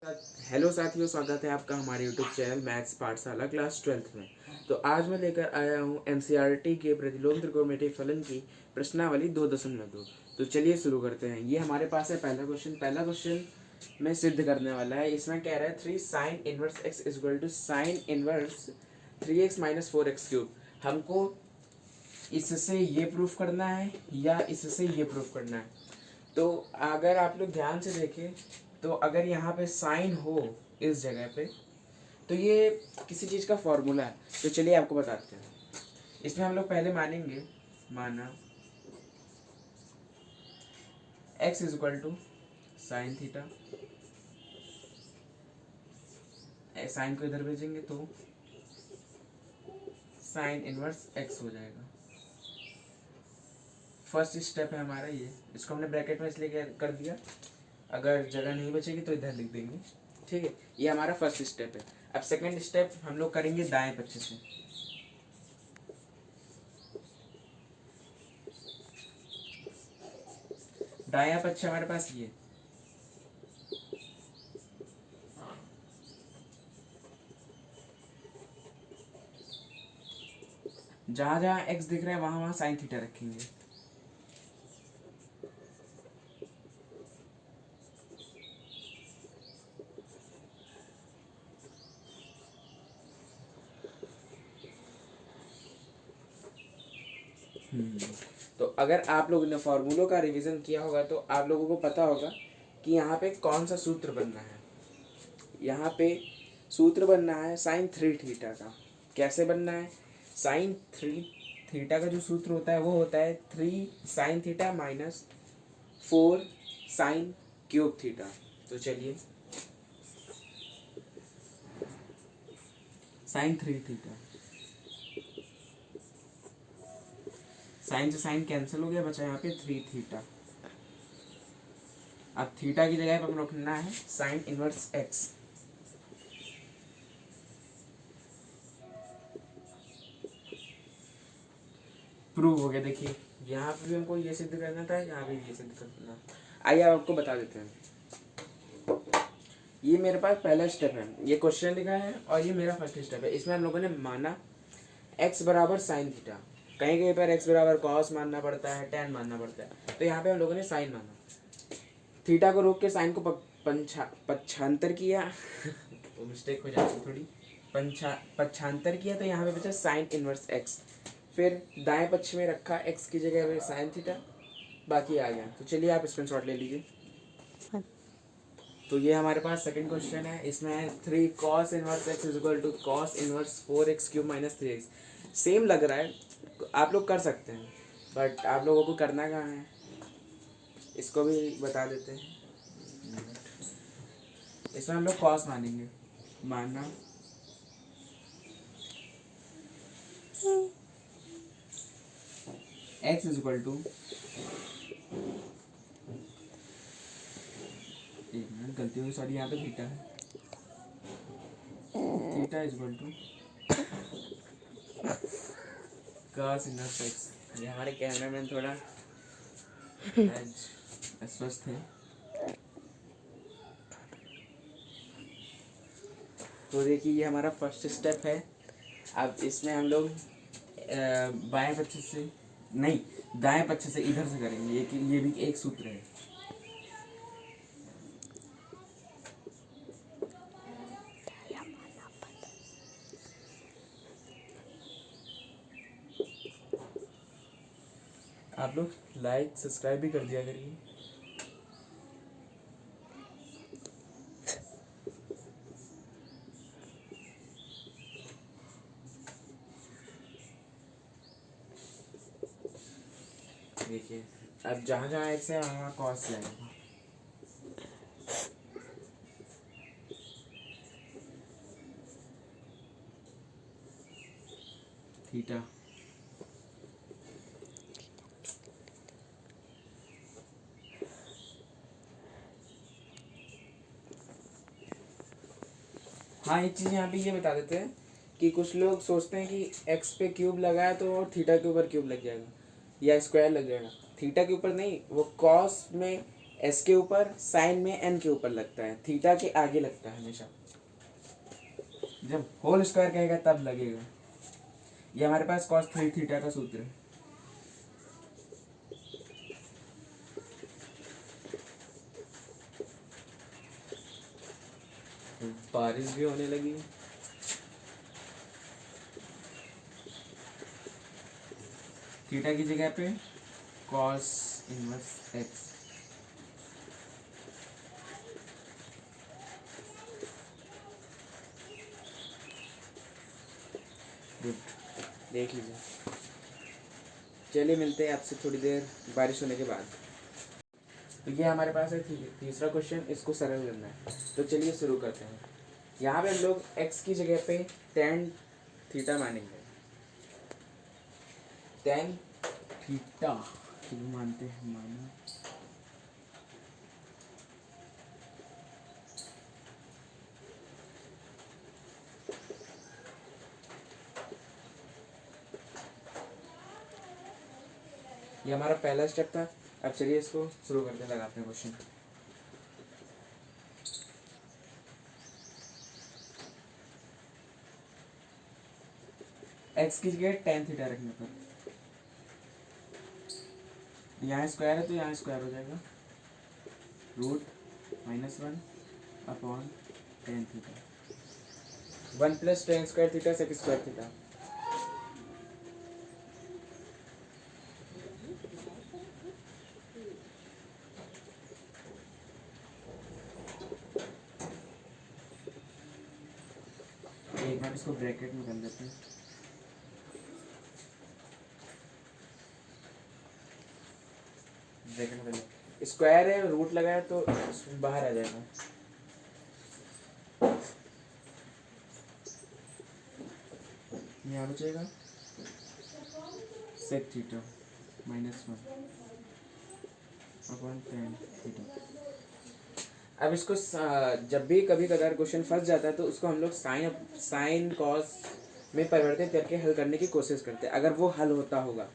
Hello साथियों, स्वागत है आपका हमारे यूट्यूब चैनल मैथ्स पाठशाला क्लास 12th में। तो आज मैं लेकर आया हूँ एनसीईआरटी के प्रतिलोम त्रिकोणमितीय फलन की प्रश्नावली 2.2। तो चलिए शुरू करते हैं। ये हमारे पास है पहला क्वेश्चन में सिद्ध करने वाला है। इसमें कह रहा है 3 sine inverse x is equal to sine inverse 3x minus 4x cube. हमको इससे ये प्रूफ करना है या इससे ये प्रूफ करना है। तो अगर आप लोग ध्यान से देखें तो अगर यहाँ पे साइन हो इस जगह पे तो ये किसी चीज़ का फॉर्मूला है। तो चलिए आपको बताते हैं। इसमें हम लोग पहले मानेंगे, माना x is equal to sine theta. Sine को इधर भेजेंगे तो साइन इनवर्स x हो जाएगा। फर्स्ट स्टेप है हमारा ये। इसको हमने ब्रैकेट में इसलिए कर दिया, अगर जगह नहीं बचेगी तो इधर लिख देंगे। ठीक है, ये हमारा फर्स्ट स्टेप है। अब सेकंड स्टेप हम लोग करेंगे दाएं पक्ष से। दायां पक्ष हमारे पास ये, जहां जहां एक्स दिख रहा है वहां वहां साइन थीटा रखेंगे। तो अगर आप लोगों ने फॉर्मूलों का रिवीजन किया होगा तो आप लोगों को पता होगा कि यहाँ पे कौन सा सूत्र बनना है। यहाँ पे सूत्र बनना है साइन 3 थीटा का। कैसे बनना है? साइन 3 थीटा का जो सूत्र होता है वो होता है 3 sine theta minus 4 sine cube theta. तो चलिए, साइन 3 थीटा, साइन से साइन कैंसिल हो गया, बचा यहाँ पे 3 थीटा। अब थीटा की जगह पर रखना है साइन इनवर्स एक्स। प्रूव हो गया। देखिए यहाँ पे भी हमको ये सिद्ध करना था, यहाँ पे ये सिद्ध करना। आइए आपको बता देते हैं। ये मेरे पास पहला स्टेप है, ये क्वेश्चन लिखा है और ये मेरा फर्स्ट स्टेप है। इसमें हम लोगों ने माना x बराबर साइन थीटा। कहीं कहीं पर x बराबर कॉस मानना पड़ता है, tan मानना पड़ता है। तो यहाँ पे हम लोगों ने साइन माना, थीटा को रोक के साइन को पक्षांतर किया तो मिस्टेक हो जाती थोड़ी, पक्षांतर किया तो यहाँ पे बचा साइन इनवर्स एक्स। फिर दाएं पक्ष में रखा एक्स की जगह पे साइन थीटा, बाकी आ गया। तो चलिए आप स्क्रीनशॉट ले लीजिए। तो ये हमारे पास सेकंड क्वेश्चन है। इसमें 3 cos inverse x is equal to cos inverse 4x cube minus 3x। Same लग रहा है, आप लोग कर सकते हैं, बट आप लोगों को करना कहाँ है, इसको भी बता देते हैं। इसमें हम लोग cos मानेंगे, माना x इज इक्वल टू, एक मिनट गलती हुई, सॉरी, यहाँ पे थीटा है। Theta is equal to cos inverse x। ये हमारे कैमरामैन थोड़ा अस्वस्थ है। तो देखिए ये हमारा फर्स्ट स्टेप है। अब इसमें हम लोग बाएं पक्ष से नहीं, दाएं पक्ष से इधर से करेंगे। ये भी एक सूत्र है। आप लोग लाइक सब्सक्राइब भी कर दिया करिए। देखिए अब जहाँ जहाँ एक्स है वहाँ कॉस जाएगा। थीटा, हाँ एक चीज़ यहाँ पे ये बता देते हैं कि कुछ लोग सोचते हैं कि एक्स पे क्यूब लगाया तो थीटा के ऊपर क्यूब लग जाएगा या स्क्वायर लग जाएगा। थीटा के ऊपर नहीं, वो कॉस में एस के ऊपर, साइन में एन के ऊपर लगता है, थीटा के आगे लगता है हमेशा। जब होल स्क्वायर कहेगा तब लगेगा। ये हमारे पास cos 3 थीटा का सूत्र है। बारिश भी होने लगी। थीटा की जगह पे cos इनवर्स x। गुड, देख लीजिए। चलिए मिलते हैं आपसे थोड़ी देर बारिश होने के बाद। तो ये हमारे पास है तीसरा क्वेश्चन, इसको सरल करना है। तो चलिए शुरू करते हैं। यहाँ पे हम लोग x की जगह पे tan थीटा मानेंगे। tan थीटा क्यों मानते हैं, माना ये हमारा पहला स्टेप था। अब चलिए इसको शुरू करते हैं, लगाते हैं क्वेश्चन। x की जगह tan थीटा रखने पर यहाँ स्क्वायर है तो यहाँ स्क्वायर हो जाएगा, √-1/tan theta, 1 + tan square theta sec square theta. एक मिनट इसको ब्रैकेट में कर लेते हैं। ब्रैकेट में कर लेते, स्क्वायर है रूट लगाया तो बाहर आ जाएगा। यहाँ बचेगा sec थीटा -1/tan थीटा। अब इसको जब भी कभी कदार क्वेश्चन फंस जाता है तो उसको हम लोग साइन कॉस में परिवर्तित करके हल करने की कोशिश करते हैं, अगर वो हल होता होगा।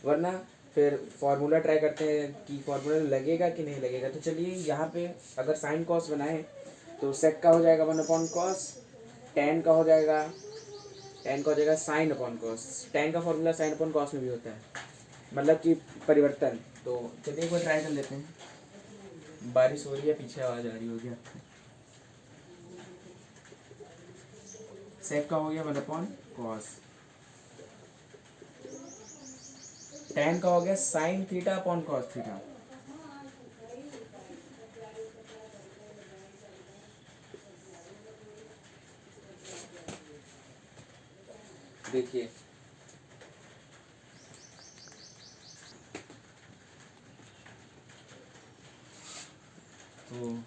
वरना फिर फार्मूला ट्राई करते हैं कि फार्मूला लगेगा कि नहीं लगेगा। तो चलिए यहाँ पे अगर साइन कॉस बनाए तो सेक का हो जाएगा 1/cos, tan का हो जाएगा sin अपॉन कॉस। tan का फॉर्मूला sin अपॉन कॉस में भी होता है, मतलब कि परिवर्तन। तो चलिए एक बार ट्राई कर लेते हैं। बारिश हो रही है, पीछे आवाज आ रही होगी आपको। सेक का हो गया 1/cos, tan का हो गया sin theta upon cos theta. देखिए तो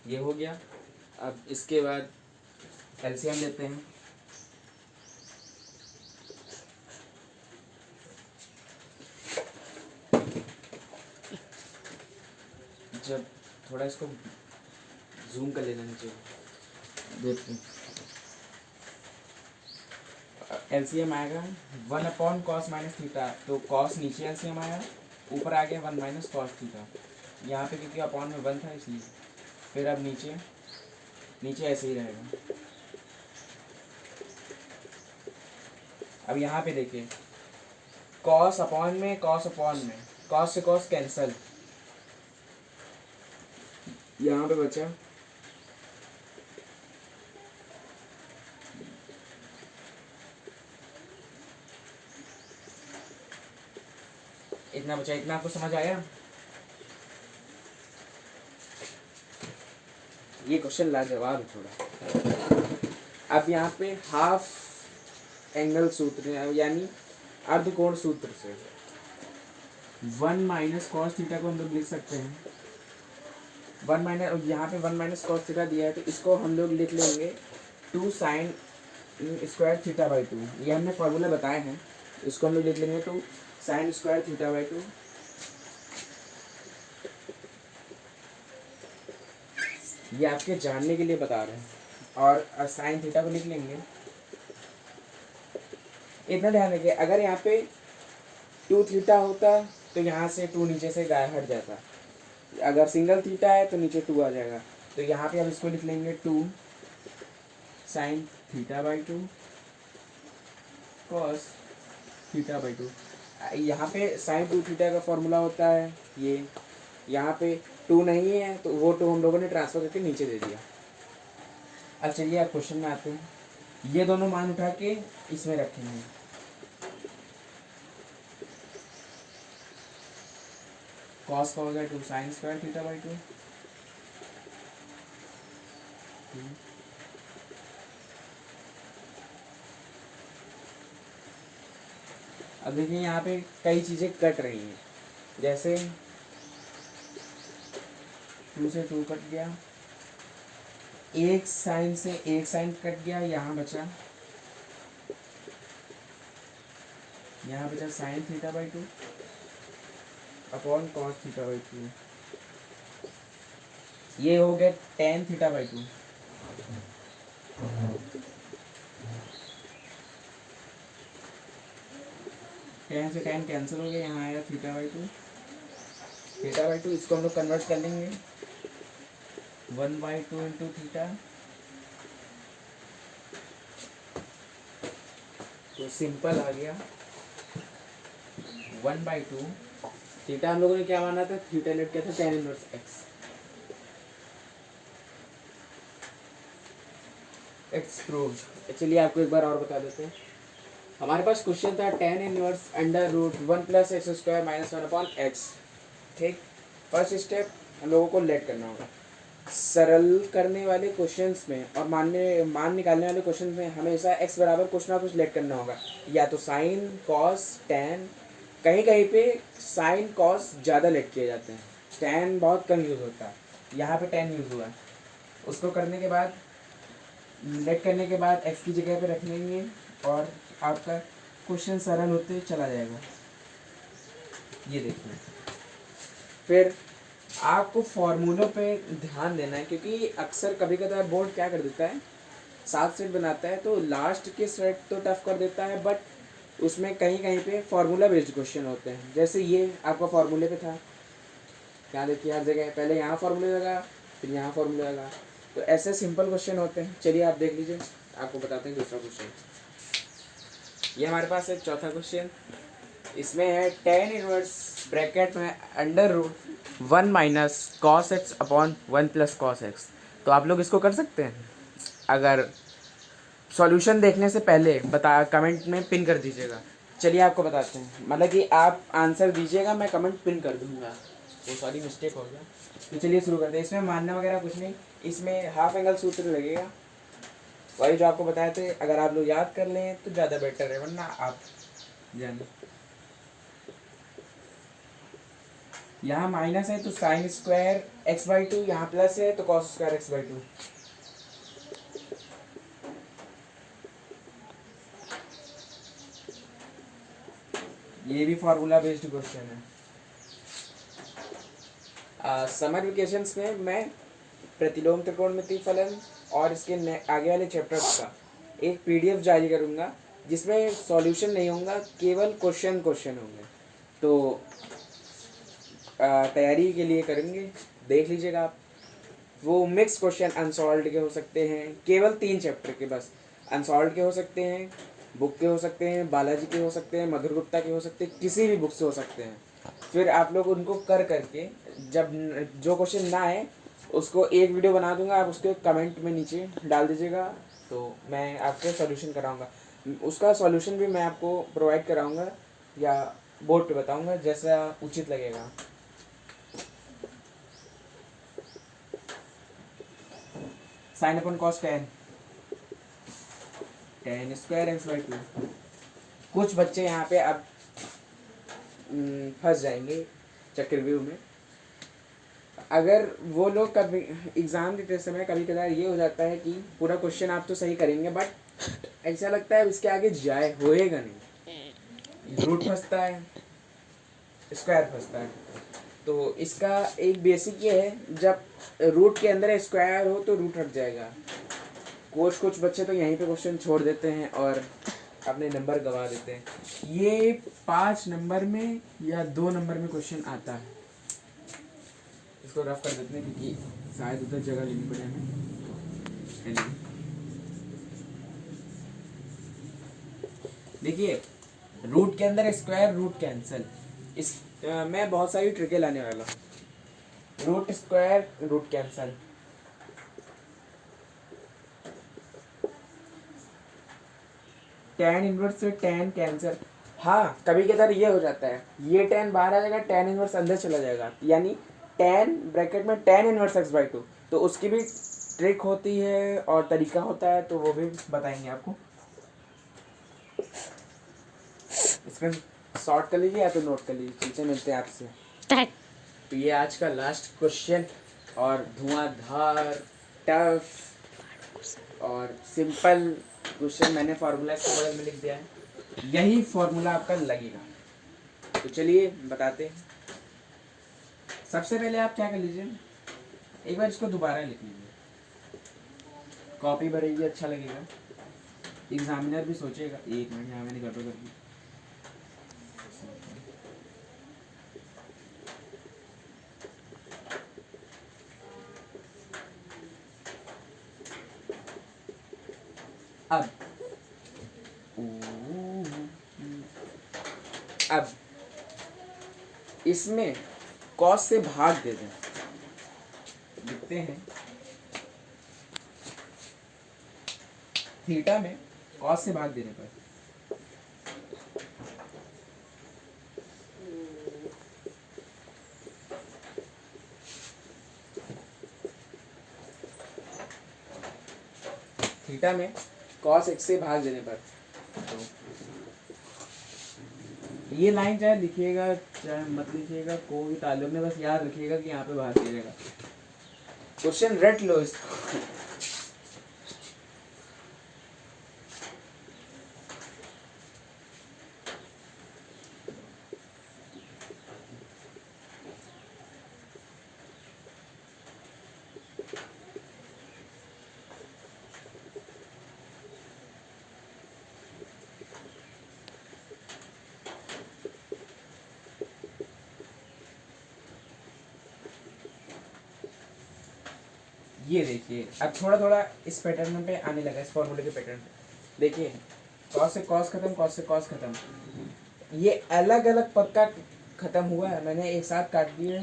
ये हो गया। अब इसके बाद एलसीएम लेते हैं। जब थोड़ा इसको जूम कर लेना नीचे, देखते हैं एलसीएम आएगा 1/cos - थीटा। तो cos नीचे एलसीएम आया, ऊपर आ गया 1 - cos थीटा। यहाँ पे क्योंकि अपॉन में 1 था इसलिए। फिर अब नीचे ऐसे ही रहेगा। अब यहाँ पे देखिए cos अपॉन में cos से cos कैंसल, यहाँ पे बचा इतना बचा। इतना आपको समझ आया? ये क्वेश्चन लाजवाब है थोड़ा। अब यहाँ पे हाफ एंगल सूत्र यानी अर्धकोण सूत्र से 1 - cos थीटा को हम लोग लिख सकते हैं। यहाँ पे 1 - cos थीटा दिया है तो इसको हम लोग लिख लेंगे 2 sin स्क्वायर थीटा बाई 2। ये हमने फॉर्मूला बताए हैं, इसको हम लोग लिख लेंगे 2 sin स्क्वायर थीटा बाई 2। ये आपके जानने के लिए बता रहे हैं। और साइन थीटा को लिख लेंगे। इतना ध्यान रखिए, अगर यहाँ पे 2 थीटा होता तो यहाँ से 2 नीचे से गायब हट जाता। अगर सिंगल थीटा है तो नीचे 2 आ जाएगा। तो यहाँ पे हम इसको लिख लेंगे 2 sine theta by 2 cos theta by 2। यहाँ पे साइन 2 थीटा का फॉर्मूला होता है ये, यहाँ पे 2 नहीं है तो वो 2 हम लोगों ने ट्रांसफर करके नीचे दे दिया। अब चलिए आप क्वेश्चन में आते हैं, ये दोनों मान उठा के इसमें रखेंगे। कॉस का हो गया 2 साइन स्क्वायर थीटा बाई 2। अब देखिए यहाँ पे कई चीज़ें कट रही हैं, जैसे 2 से 2 कट गया, एक साइन से एक साइन कट गया, यहाँ बचा sine theta by 2 upon cos theta by 2। ये हो गया टेन थीटा बाई 2। टेन से टेन कैंसिल हो गया, यहाँ आया थीटा बाई 2। थीटा बाई 2 इसको हम लोग कन्वर्ट कर लेंगे 1/2 इंटू थीटा। तो सिंपल आ गया 1/2। थीटा हम लोगों ने क्या माना था, थीटा लेट किया था tan इनवर्स x प्रूव्ड। चलिए आपको एक बार और बता देते हैं, हमारे पास क्वेश्चन था tan inverse under root 1 plus x square minus 1 upon x. ठीक, फर्स्ट स्टेप हम लोगों को लेट करना होगा। सरल करने वाले क्वेश्चंस में और मान निकालने वाले क्वेश्चंस में हमेशा x बराबर कुछ ना कुछ लेट करना होगा, या तो साइन कॉस टैन। कहीं कहीं पे साइन कॉस ज़्यादा लेट किए जाते हैं, टैन बहुत कम यूज़ होता है, यहाँ पे टैन यूज़ हुआ है। उसको करने के बाद लेट करने के बाद x की जगह पे रख लेंगे और आपका क्वेश्चन सरल होते चला जाएगा। ये देखिए, फिर आपको फॉर्मूलों पे ध्यान देना है, क्योंकि अक्सर कभी कभार बोर्ड क्या कर देता है, 7 सेट बनाता है तो लास्ट के सेट तो टफ कर देता है, बट उसमें कहीं कहीं पे फार्मूला बेस्ड क्वेश्चन होते हैं। जैसे ये आपका फार्मूले पे था, यहाँ देखिए हर जगह पहले यहाँ फार्मूले लगा फिर यहाँ फार्मूले लगा, तो ऐसे सिंपल क्वेश्चन होते हैं। चलिए आप देख लीजिए, आपको बताते हैं दूसरा क्वेश्चन। ये हमारे पास है चौथा क्वेश्चन, इसमें है tan इनवर्स ब्रैकेट में under root 1 minus cos x upon 1 plus cos x. तो आप लोग इसको कर सकते हैं, अगर सॉल्यूशन देखने से पहले कमेंट में पिन कर दीजिएगा। चलिए आपको बताते हैं, मतलब कि आप आंसर दीजिएगा, मैं कमेंट पिन कर दूंगा, वो सॉरी मिस्टेक हो गया। तो चलिए शुरू करते हैं। इसमें मानना वगैरह कुछ नहीं, इसमें हाफ एंगल सूत्र लगेगा, वही जो आपको बताए थे। अगर आप लोग याद कर लें तो ज़्यादा बेटर है, वरना आप जानिए। यहाँ माइनस है तो साइन स्क्वायर x/2, यहाँ प्लस है तो कॉस स्क्वायर x/2। ये भी फार्मूला बेस्ड क्वेश्चन है। समर वेकेशंस में मैं प्रतिलोम त्रिकोणमितीय फलन और इसके आगे वाले चैप्टर्स का एक PDF जारी करूँगा, जिसमें सॉल्यूशन नहीं होगा, केवल क्वेश्चन होंगे। तो तैयारी के लिए करेंगे, देख लीजिएगा आप। वो मिक्स क्वेश्चन अनसॉल्व्ड के हो सकते हैं, केवल 3 चैप्टर के बस। अनसॉल्व्ड के हो सकते हैं, बुक के हो सकते हैं, बालाजी के हो सकते हैं, मधुर गुप्ता के हो सकते हैं, किसी भी बुक से हो सकते हैं। फिर आप लोग उनको कर करके, जब जो क्वेश्चन ना आए उसको एक वीडियो बना दूंगा, आप उसके कमेंट में नीचे डाल दीजिएगा, तो मैं आपको सॉल्यूशन कराऊंगा। उसका सॉल्यूशन भी मैं आपको प्रोवाइड कराऊंगा या बोर्ड पे बताऊंगा, जैसा उचित लगेगा। साइन अपन कॉस tan स्क्वायर x/2। कुछ बच्चे यहाँ पे अब फंस जाएंगे चक्रव्यूह में। अगर वो लोग कभी एग्ज़ाम देते समय कभी कभार ये हो जाता है कि पूरा क्वेश्चन आप तो सही करेंगे, बट ऐसा लगता है इसके आगे जाए होएगा नहीं, रूट फंसता है, स्क्वायर फंसता है। तो इसका एक बेसिक ये है, जब रूट के अंदर स्क्वायर हो तो रूट हट जाएगा। कुछ बच्चे तो यहीं पे क्वेश्चन छोड़ देते हैं और अपने नंबर गंवा देते हैं। ये 5 नंबर में या 2 नंबर में क्वेश्चन आता है, इसको रफ कर देते हैं क्योंकि शायद उधर जगह लेनी पड़े हमें। देखिए रूट के अंदर स्क्वायर रूट कैंसिल, इस मैं बहुत सारी ट्रिकें लाने वाला हूँ। Root square root cancel, tan inverse से tan कैंसिल। हाँ कभी कभार ये हो जाता है, ये tan बाहर आ जाएगा, tan इनवर्स अंदर चला जाएगा, यानी tan ब्रैकेट में tan इनवर्स x/2, तो उसकी भी ट्रिक होती है और तरीका होता है, तो वो भी बताएंगे आपको। इसमें शॉर्ट कर लीजिए या तो नोट कर लीजिए, चलते मिलते हैं आपसे। तो ये आज का लास्ट क्वेश्चन, और धुआंधार टफ और सिंपल क्वेश्चन मैंने फार्मूला इसके बगल में लिख दिया है, यही फार्मूला आपका लगेगा। तो चलिए बताते हैं। सबसे पहले आप क्या कर लीजिए, एक बार इसको दोबारा लिख लीजिए, कॉपी भरेगी अच्छा लगेगा, एग्जामिनर भी सोचेगा। एक मिनट यहाँ मैंने गड़बड़ कर दी। अब इसमें कॉस से भाग दे दें, लिखते हैं थीटा में कॉस से भाग देने पर थीटा में कॉस x से भाग देने पर, तो ये लाइन चाहे लिखिएगा चाहे मत लिखिएगा, कोई ताल्लुक नहीं, बस याद रखिएगा कि यहाँ पे भाग दीजिएगा। क्वेश्चन रट लो इसको। ये देखिए अब थोड़ा थोड़ा इस पैटर्न पे आने लगा, इस फॉर्मूले के पैटर्न पे। देखिए कॉस से कॉस खत्म, कॉस से कॉस खत्म, ये अलग अलग पद का खत्म हुआ है, मैंने एक साथ काट दिए।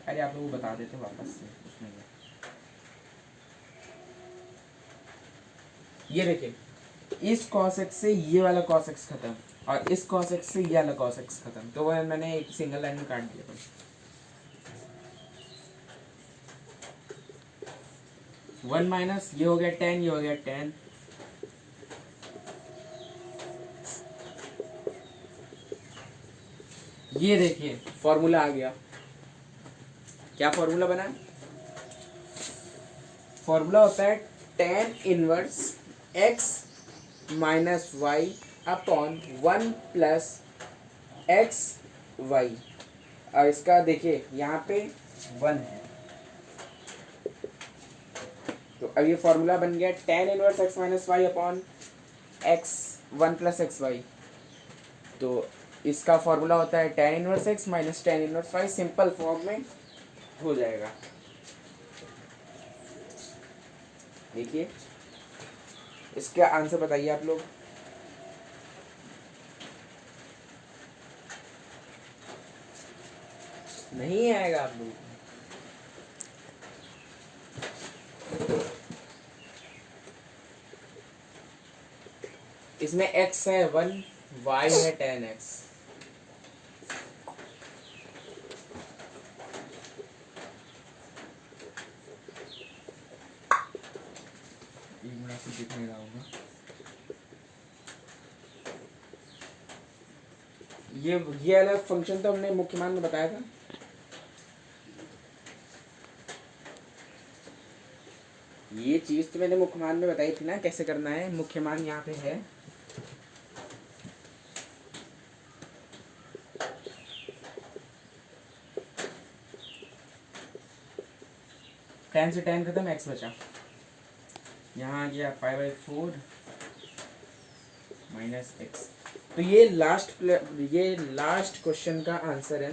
अरे आप लोगों को बता देते वापस से उसमें। ये देखिए इस cos x से ये वाला cos x खत्म, और इस cos x से ये वाला cos x खत्म, तो वह मैंने एक सिंगल लाइन में काट दिया। वन माइनस ये हो गया tan, ये हो गया tan, ये देखिए फॉर्मूला आ गया। क्या फॉर्मूला बना? फॉर्मूला होता है tan inverse x minus y upon 1 plus x y. और इसका देखिए यहाँ पे 1 है, तो अब ये फॉर्मूला बन गया tan inverse x minus y upon x 1 plus x y. तो इसका फॉर्मूला होता है tan inverse x minus tan inverse y, simple form में हो जाएगा। देखिए इसका आंसर बताइए आप लोग। नहीं आएगा आप लोग। इसमें x है 1, y है tan x। दिखने रहा होगा ये अलग फंक्शन तो हमने मुख्य मान में बताया था। ये चीज तो मैंने मुख्य मान में बताई थी ना कैसे करना है। मुख्य मान यहाँ पे है, tan से tan खत्म, x बचा, यहाँ आ गया 5/4 माइनस एक्स। तो ये लास्ट क्वेश्चन का आंसर है।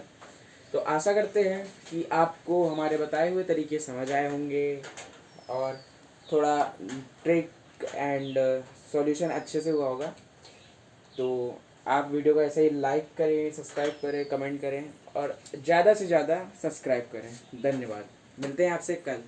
तो आशा करते हैं कि आपको हमारे बताए हुए तरीके समझ आए होंगे और थोड़ा ट्रिक एंड सॉल्यूशन अच्छे से हुआ होगा। तो आप वीडियो को ऐसे ही लाइक करें, सब्सक्राइब करें, कमेंट करें और ज़्यादा से ज़्यादा सब्सक्राइब करें। धन्यवाद। मिलते हैं आपसे कल।